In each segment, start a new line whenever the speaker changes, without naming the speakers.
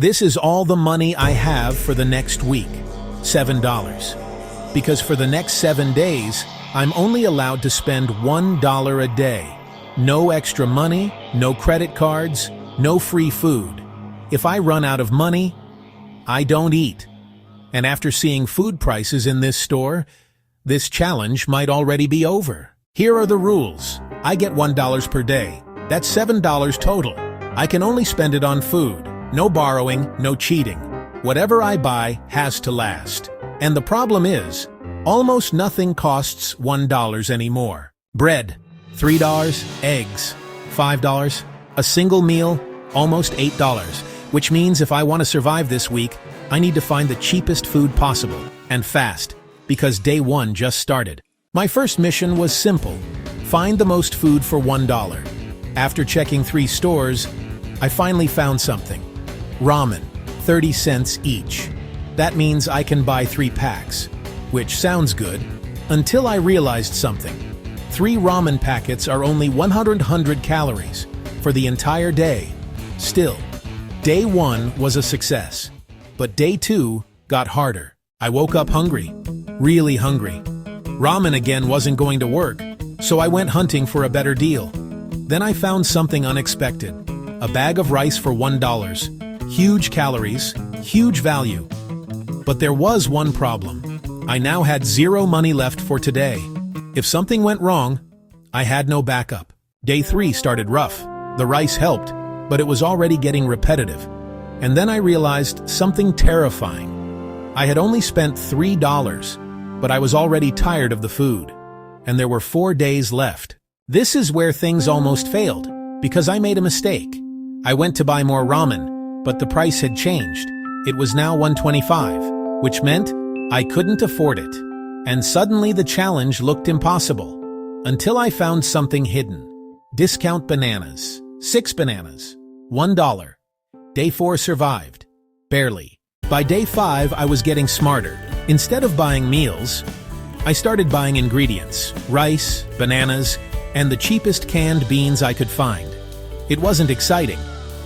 This is all the money I have for the next week, $7. Because for the next 7 days, I'm only allowed to spend $1 a day. No extra money, no credit cards, no free food. If I run out of money, I don't eat. And after seeing food prices in this store, this challenge might already be over. Here are the rules. I get $1 per day. That's $7 total. I can only spend it on food. No borrowing, no cheating. Whatever I buy has to last. And the problem is, almost nothing costs $1 anymore. Bread, $3, eggs, $5, a single meal, almost $8, which means if I want to survive this week, I need to find the cheapest food possible, and fast, because day one just started. My first mission was simple: find the most food for $1. After checking 3 stores, I finally found something. Ramen, 30 cents each. That means I can buy 3 packs, which sounds good, until I realized something. 3 ramen packets are only 100 calories for the entire day. Still, day 1 was a success, but day 2 got harder. I woke up hungry, really hungry. Ramen again wasn't going to work, so I went hunting for a better deal. Then I found something unexpected. A bag of rice for $1. Huge calories, huge value. But there was one problem. I now had 0 money left for today. If something went wrong, I had no backup. Day 3 started rough. The rice helped, but it was already getting repetitive. And then I realized something terrifying. I had only spent $3, but I was already tired of the food. And there were 4 days left. This is where things almost failed, because I made a mistake. I went to buy more ramen, but the price had changed. It was now $1.25, which meant I couldn't afford it. And suddenly the challenge looked impossible. Until I found something hidden. Discount bananas. 6 bananas. $1. Day 4 survived. Barely. By day 5, I was getting smarter. Instead of buying meals, I started buying ingredients, rice, bananas, and the cheapest canned beans I could find. It wasn't exciting,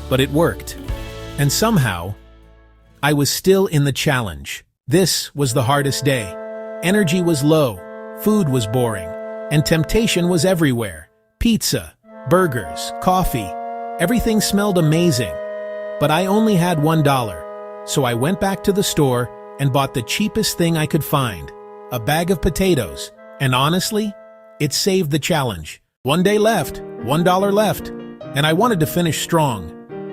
but it worked. And somehow, I was still in the challenge. This was the hardest day. Energy was low, food was boring, and temptation was everywhere. Pizza, burgers, coffee, everything smelled amazing. But I only had $1. So I went back to the store and bought the cheapest thing I could find, a bag of potatoes. And honestly, it saved the challenge. 1 day left, $1 left, and I wanted to finish strong.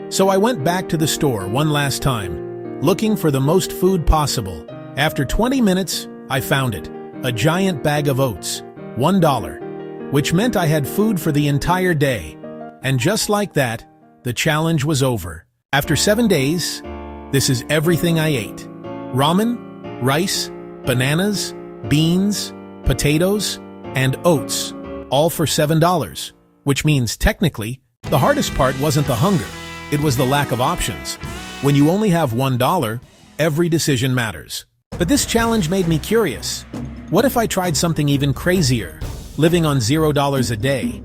So I went back to the store one last time, looking for the most food possible. After 20 minutes, I found it, a giant bag of oats, $1, which meant I had food for the entire day. And just like that, the challenge was over. After 7 days, this is everything I ate. Ramen, rice, bananas, beans, potatoes, and oats, all for $7. Which means, technically, the hardest part wasn't the hunger, it was the lack of options. When you only have $1, every decision matters. But this challenge made me curious. What if I tried something even crazier, living on $0 a day?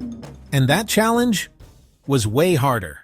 And that challenge was way harder.